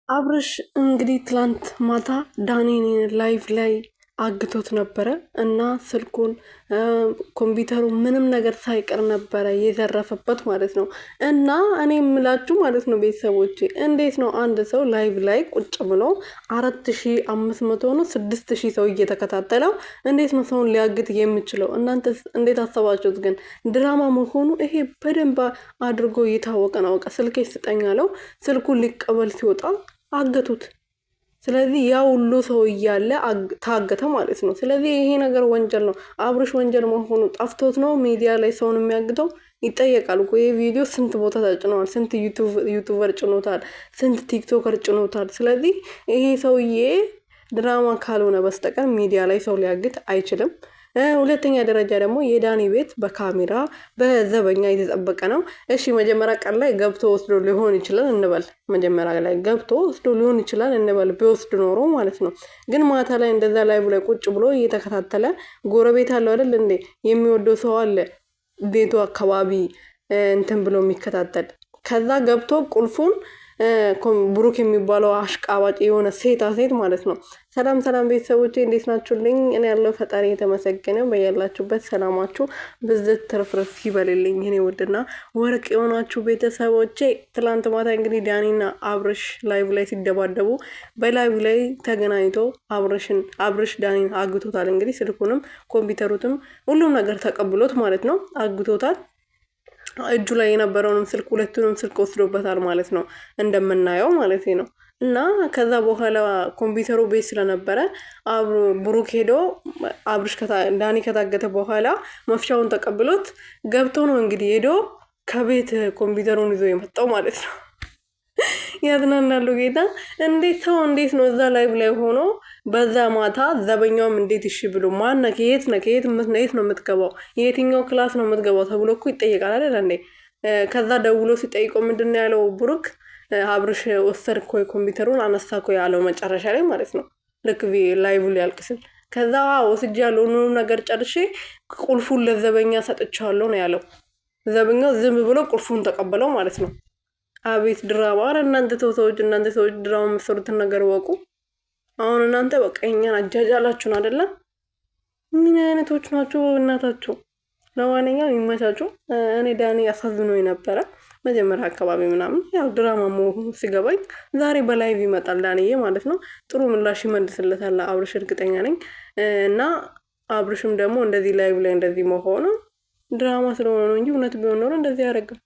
አብርሽ እንግዲህ ትላንት ማታ ዳኒን ላይቭ ላይ አግቶት ነበረ እና ስልኩን ኮምፒውተሩ ምንም ነገር ሳይቀር ነበረ የዘረፈበት ማለት ነው። እና እኔ የምላችሁ ማለት ነው ቤተሰቦቼ እንዴት ነው አንድ ሰው ላይቭ ላይ ቁጭ ብሎ 4500 ነው 6000 ሰው እየተከታተለው እንዴት ነው ሰውን ሊያግት የሚችለው? እናንተ እንዴት አሰባችሁት? ግን ድራማ መሆኑ ይሄ በደንብ አድርጎ እየታወቀ ነው። በቃ ስልኬ ስጠኝ አለው። ስልኩን ሊቀበል ሲወጣ አገቱት። ስለዚህ ያ ሁሉ ሰው እያለ ታገተ ማለት ነው። ስለዚህ ይሄ ነገር ወንጀል ነው። አብርሽ ወንጀል መሆኑ ጠፍቶት ነው ሚዲያ ላይ ሰውን የሚያግተው? ይጠየቃል እኮ። ይህ ቪዲዮ ስንት ቦታ ተጭነዋል። ስንት ዩቱበር ጭኖታል፣ ስንት ቲክቶከር ጭኖታል። ስለዚህ ይሄ ሰውዬ ድራማ ካልሆነ በስተቀር ሚዲያ ላይ ሰው ሊያግት አይችልም። ሁለተኛ ደረጃ ደግሞ የዳኒ ቤት በካሜራ በዘበኛ የተጠበቀ ነው። እሺ መጀመሪያ ቀን ላይ ገብቶ ወስዶ ሊሆን ይችላል እንበል። መጀመሪያ ላይ ገብቶ ወስዶ ሊሆን ይችላል እንበል፣ ቢወስድ ኖሮ ማለት ነው። ግን ማታ ላይ እንደዛ ላይ ብሎ ቁጭ ብሎ እየተከታተለ ጎረቤት አለው አይደል እንዴ? የሚወደው ሰው አለ ቤቱ አካባቢ እንትን ብሎ የሚከታተል። ከዛ ገብቶ ቁልፉን ብሩክ የሚባለው አሽቃባጭ የሆነ ሴት ማለት ነው። ሰላም ሰላም ቤተሰቦቼ እንዴት ናችሁልኝ? እኔ ያለው ፈጣሪ የተመሰገነ በያላችሁበት ሰላማችሁ ብዝት ትርፍርፍ ይበልልኝ። እኔ ውድና ወርቅ የሆናችሁ ቤተሰቦቼ ትላንት ማታ እንግዲህ ዳኒና አብርሽ ላይቭ ላይ ሲደባደቡ በላይቭ ላይ ተገናኝቶ አብርሽ ዳኒን አግቶታል። እንግዲህ ስልኩንም ኮምፒውተሩትም ሁሉም ነገር ተቀብሎት ማለት ነው አግቶታል። እጁ ላይ የነበረውንም ስልክ ሁለቱንም ስልክ ወስዶበታል ማለት ነው፣ እንደምናየው ማለት ነው። እና ከዛ በኋላ ኮምፒውተሩ ቤት ስለነበረ ብሩክ ሄዶ አብርሽ ዳኒ ከታገተ በኋላ መፍቻውን ተቀብሎት ገብቶ ነው እንግዲህ ሄዶ ከቤት ኮምፒውተሩን ይዞ የመጣው ማለት ነው። ያዝናናሉ ጌታ። እንዴት ሰው እንዴት ነው እዛ ላይቭ ላይ ሆኖ በዛ ማታ ዘበኛውም እንዴት እሺ ብሎ ማነ ከየት ነው የምትገባው? የትኛው ክላስ ነው የምትገባው ተብሎ እኮ ይጠየቃል አይደል እንዴ? ከዛ ደውሎ ሲጠይቀው ምንድነው ያለው ብሩክ? አብርሽ ወሰድክ ወይ ኮምፒውተሩን አነሳኮ ያለው መጨረሻ ላይ ማለት ነው። ልክ ላይቭ ሊያልቅ ሲል ከዛ ወስጃለሁ ሁሉንም ነገር ጨርሼ ቁልፉን ለዘበኛ ሰጥቻለሁ ነው ያለው። ዘበኛው ዝም ብሎ ቁልፉን ተቀበለው ማለት ነው። አቤት ድራማ! ኧረ እናንተ ሰዎች ድራማ የምትሰሩትን ነገር ወቁ። አሁን እናንተ በቃ እኛን አጃጃላችሁን አይደለም? ምን አይነቶች ናችሁ እናታችሁ? ለማንኛውም ይመቻችሁ። እኔ ዳኒ አሳዝኖኝ ነበረ መጀመሪያ አካባቢ ምናምን፣ ያው ድራማ መሆኑ ሲገባኝ ዛሬ በላይቭ ይመጣል ዳኒዬ ማለት ነው። ጥሩ ምላሽ ይመልስለታል አብርሽ እርግጠኛ ነኝ። እና አብርሽም ደግሞ እንደዚህ ላይቭ ላይ እንደዚህ መሆኑ ድራማ ስለሆነ ነው እንጂ እውነት ቢሆን ኖሮ እንደዚህ አያደርግም።